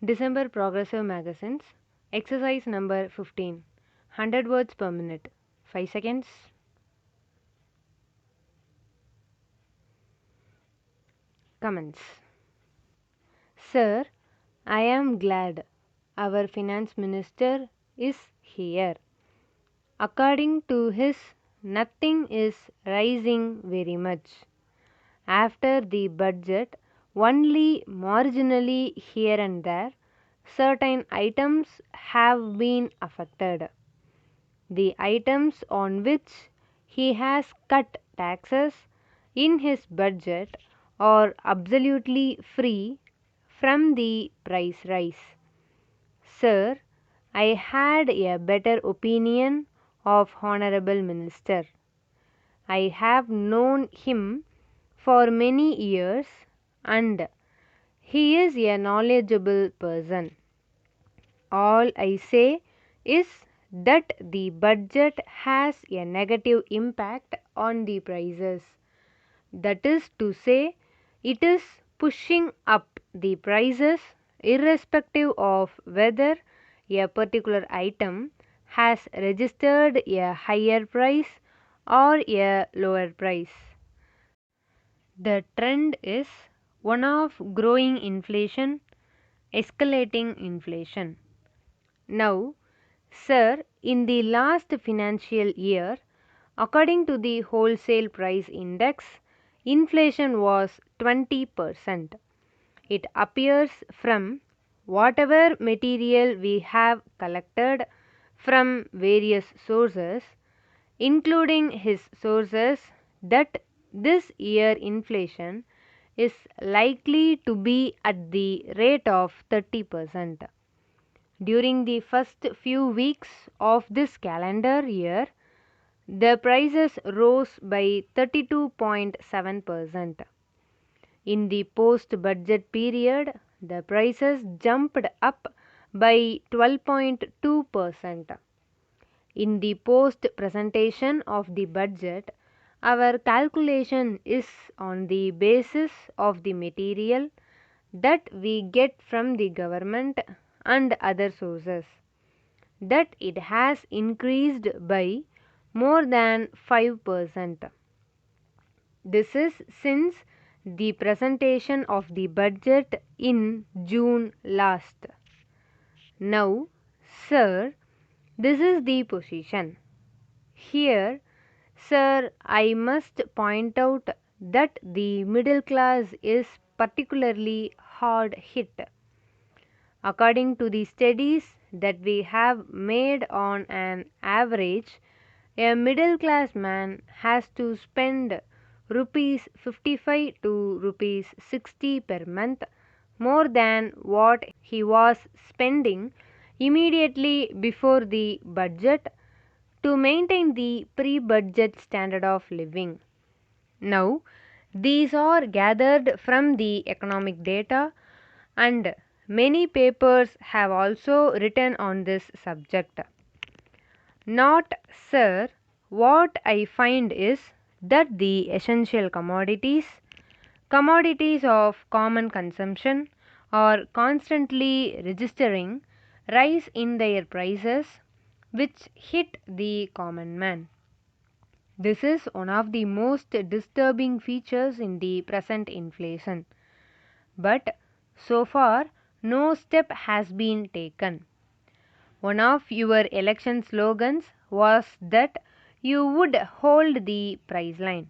December Progressive Magazines, exercise number 15, 100 words per minute, 5 seconds. Comments. Sir, I am glad our finance minister is here. According to his, nothing is rising very much. After the budget, only marginally here and there, certain items have been affected. The items on which he has cut taxes in his budget are absolutely free from the price rise. Sir, I had a better opinion of Honorable Minister. I have known him for many years and he is a knowledgeable person. All I say is that the budget has a negative impact on the prices. That is to say, it is pushing up the prices irrespective of whether a particular item has registered a higher price or a lower price. The trend is one of growing inflation, escalating inflation. Now, sir, in the last financial year, according to the wholesale price index, inflation was 20%. It appears from whatever material we have collected from various sources, including his sources, that this year inflation is likely to be at the rate of 30%. During the first few weeks of this calendar year, the prices rose by 32.7%. In the post-budget period, the prices jumped up by 12.2%. In the post-presentation of the budget, our calculation is on the basis of the material that we get from the government and other sources, that it has increased by more than 5%. This is since the presentation of the budget in June last. Now, sir, this is the position. Here, sir, I must point out that the middle class is particularly hard hit. According to the studies that we have made, on an average, a middle class man has to spend rupees 55 to rupees 60 per month more than what he was spending immediately before the budget to maintain the pre-budget standard of living. Now, these are gathered from the economic data, and many papers have also written on this subject. Not, sir, what I find is that the essential commodities of common consumption, are constantly registering rise in their prices, which hit the common man. This is one of the most disturbing features in the present inflation. But so far, no step has been taken. One of your election slogans was that you would hold the price line.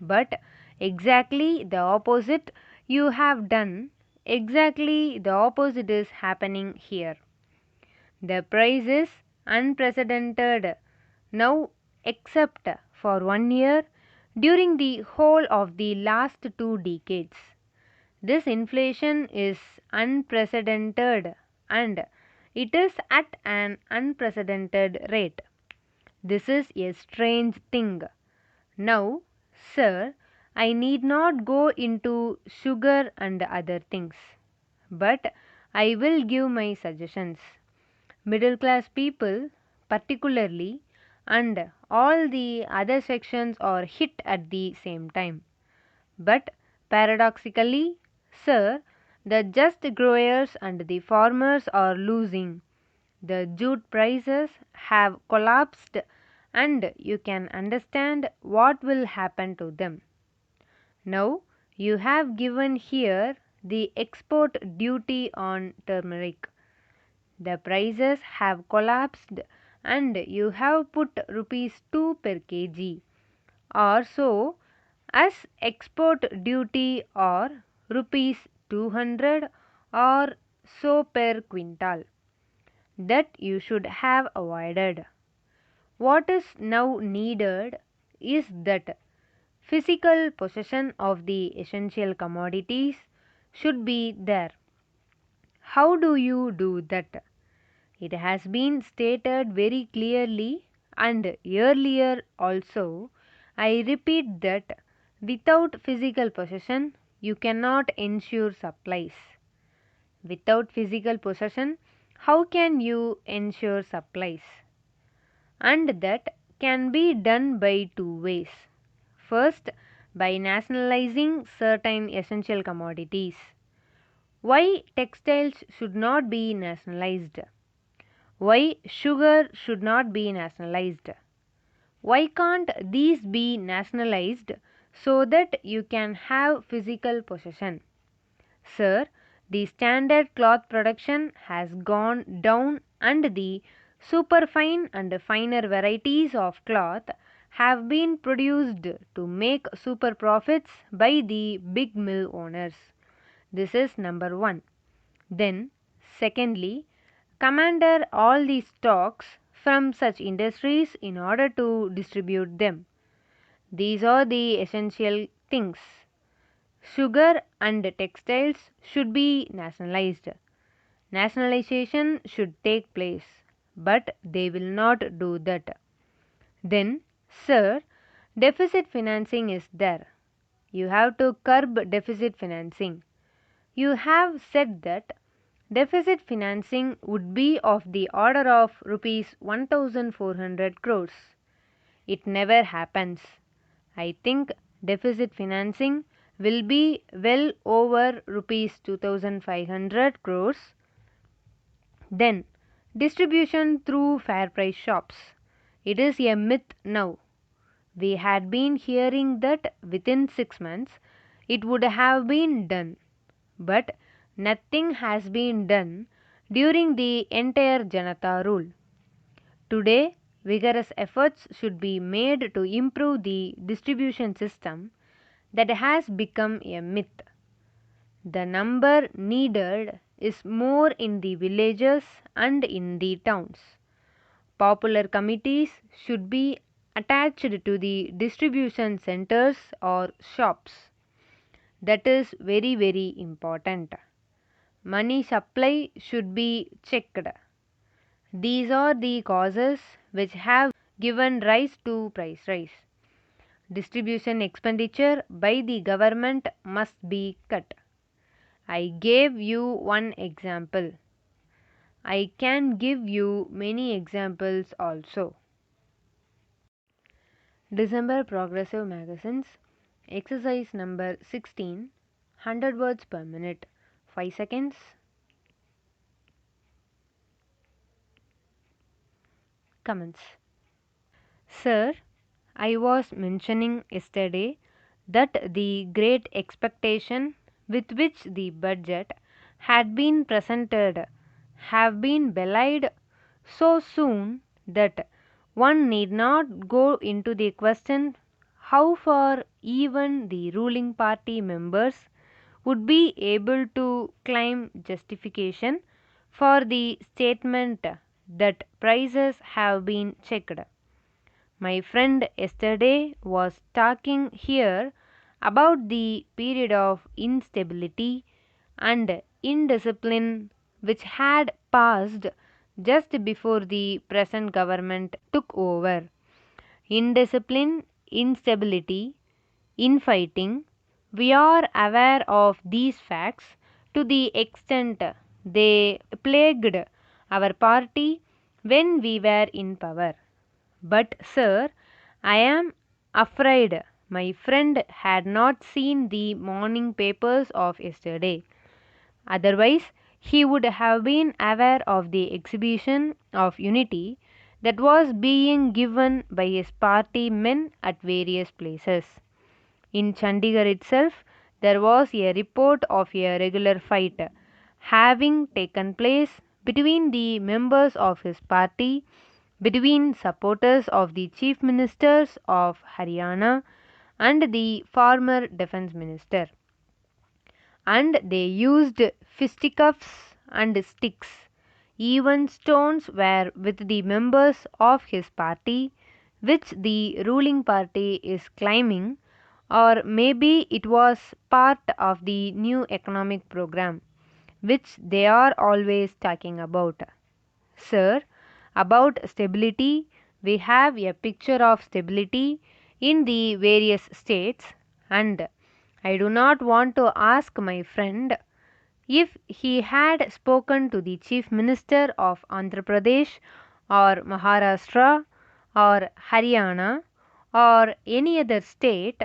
But exactly the opposite you have done, exactly the opposite is happening here. The price is unprecedented now, except for 1 year during the whole of the last 2 decades. This inflation is unprecedented and it is at an unprecedented rate. This is a strange thing. Now, sir, I need not go into sugar and other things, but I will give my suggestions. Middle class people, particularly, and all the other sections are hit at the same time. But paradoxically, sir, The just growers and the farmers are losing. The jute prices have collapsed and you can understand what will happen to them. Now you have given here the export duty on turmeric. The prices have collapsed and you have put rupees 2 per kg or so as export duty or rupees 200 or so per quintal. That you should have avoided. What is now needed is that physical possession of the essential commodities should be there. How do you do that? It has been stated very clearly and earlier also. I repeat that without physical possession you cannot ensure supplies. Without physical possession, how can you ensure supplies? And that can be done by two ways. First, by nationalizing certain essential commodities. Why textiles should not be nationalized? Why sugar should not be nationalized? Why can't these be nationalized so that you can have physical possession? Sir, the standard cloth production has gone down and the superfine and finer varieties of cloth have been produced to make super profits by the big mill owners. This is number 1. Then, secondly, commander all the stocks from such industries in order to distribute them. These are the essential things. Sugar and textiles should be nationalized. Nationalization should take place, but they will not do that. Then, sir, deficit financing is there. You have to curb deficit financing. You have said that deficit financing would be of the order of rupees 1400 crores. It never happens. I think deficit financing will be well over rupees 2500 crores. Then, distribution through fair price shops. It is a myth now. We had been hearing that within 6 months it would have been done, but nothing has been done during the entire Janata rule. Today, vigorous efforts should be made to improve the distribution system that has become a myth. The number needed is more in the villages and in the towns. Popular committees should be attached to the distribution centers or shops. That is very, very important. Money supply should be checked. These are the causes which have given rise to price rise. Distribution expenditure by the government must be cut. I gave you one example. I can give you many examples also. December Progressive Magazines, exercise number 16, 100 words per minute, 5 seconds. Comments. Sir, I was mentioning yesterday that the great expectation with which the budget had been presented have been belied so soon that one need not go into the question how far even the ruling party members would be able to claim justification for the statement that prices have been checked. My friend yesterday was talking here about the period of instability and indiscipline which had passed just before the present government took over. Indiscipline, instability, infighting, we are aware of these facts to the extent they plagued our party when we were in power. But, sir, I am afraid my friend had not seen the morning papers of yesterday. Otherwise, he would have been aware of the exhibition of unity that was being given by his party men at various places. In Chandigarh itself, there was a report of a regular fight having taken place between the members of his party, between supporters of the chief ministers of Haryana and the former defense minister, and they used fisticuffs and sticks. Even stones were with the members of his party, which the ruling party is claiming, or maybe it was part of the new economic program, which they are always talking about. Sir, about stability, we have a picture of stability in the various states, and I do not want to ask my friend if he had spoken to the Chief Minister of Andhra Pradesh or Maharashtra or Haryana or any other state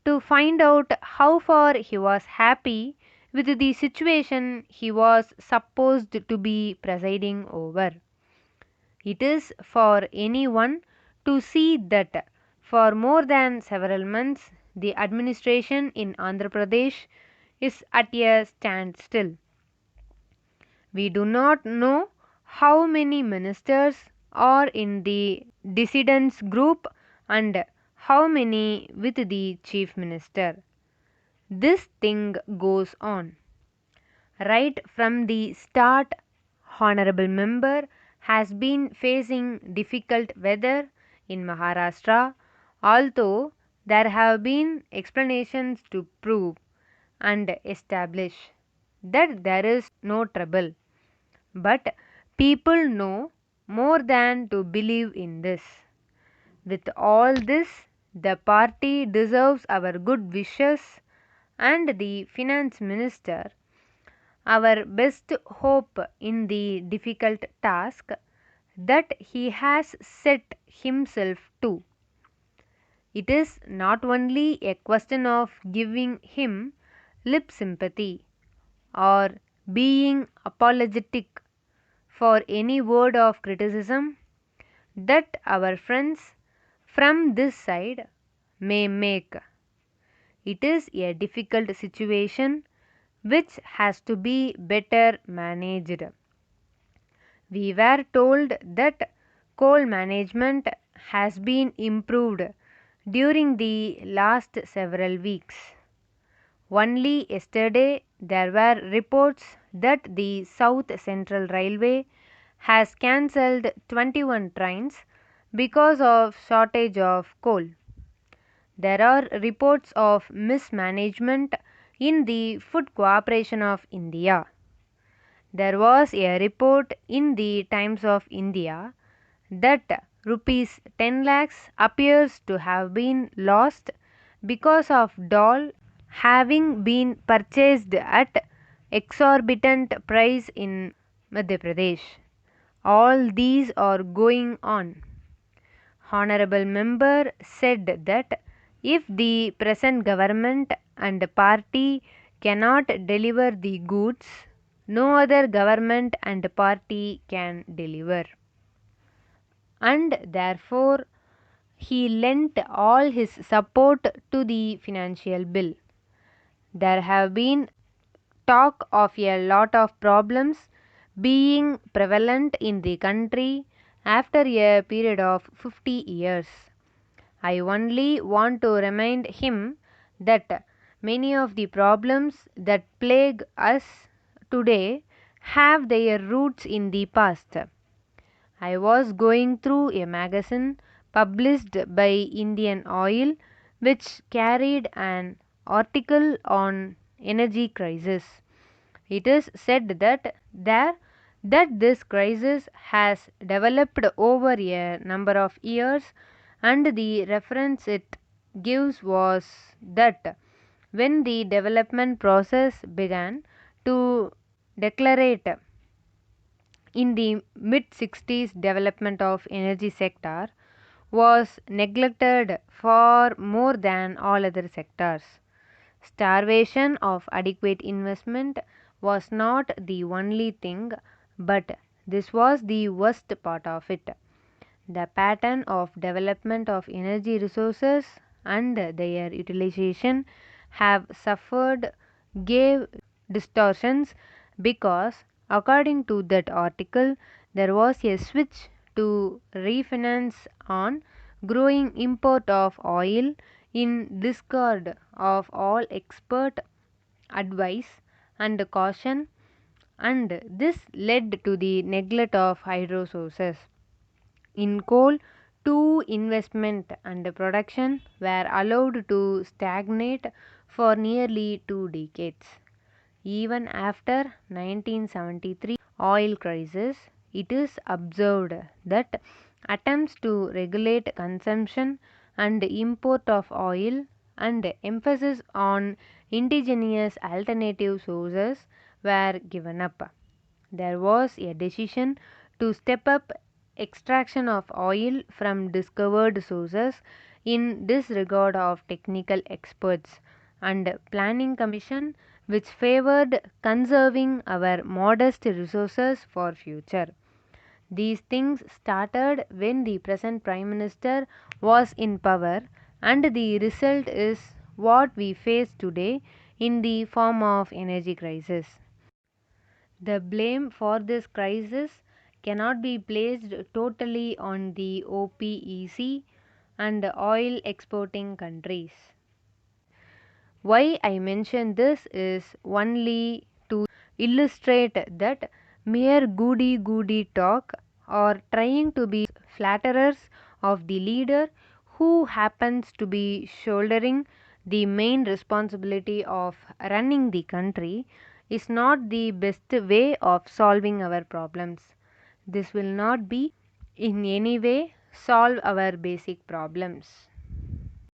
to find out how far he was happy with the situation he was supposed to be presiding over. It is for anyone to see that for more than several months the administration in Andhra Pradesh is at a standstill. We do not know how many ministers are in the dissidents group and how many with the chief minister. This thing goes on. Right from the start, Honorable Member has been facing difficult weather in Maharashtra, although there have been explanations to prove and establish that there is no trouble. But people know more than to believe in this. With all this, the party deserves our good wishes, and the finance minister our best hope in the difficult task that he has set himself to. It is not only a question of giving him lip sympathy or being apologetic for any word of criticism that our friends from this side may make. It is a difficult situation which has to be better managed. We were told that coal management has been improved during the last several weeks. Only yesterday there were reports that the South Central Railway has cancelled 21 trains because of shortage of coal. There are reports of mismanagement in the Food Corporation of India. There was a report in the Times of India that rupees 10 lakhs appears to have been lost because of dal having been purchased at exorbitant price in Madhya Pradesh. All these are going on. Honorable Member said that if the present government and party cannot deliver the goods, no other government and party can deliver. And therefore, he lent all his support to the financial bill. There have been talk of a lot of problems being prevalent in the country after a period of 50 years. I only want to remind him that many of the problems that plague us today have their roots in the past. I was going through a magazine published by Indian Oil which carried an article on energy crisis. It is said that this crisis has developed over a number of years, and the reference it gives was that when the development process began to declarate in the mid 60s, development of energy sector was neglected far more than all other sectors. Starvation of adequate investment was not the only thing, but this was the worst part of it. The pattern of development of energy resources and their utilization have suffered gave distortions because, according to that article, there was a switch to refinance on growing import of oil in discard of all expert advice and caution, and this led to the neglect of hydro sources. In coal, two investment and production were allowed to stagnate for nearly 2 decades. Even after 1973 oil crisis, it is observed that attempts to regulate consumption and import of oil and emphasis on indigenous alternative sources were given up. There was a decision to step up extraction of oil from discovered sources in disregard of technical experts and planning commission which favored conserving our modest resources for future. These things started when the present prime minister was in power, and the result is what we face today in the form of energy crisis. The blame for this crisis cannot be placed totally on the OPEC and oil exporting countries. Why I mention this is only to illustrate that mere goody goody talk or trying to be flatterers of the leader who happens to be shouldering the main responsibility of running the country is not the best way of solving our problems. This will not be in any way solve our basic problems.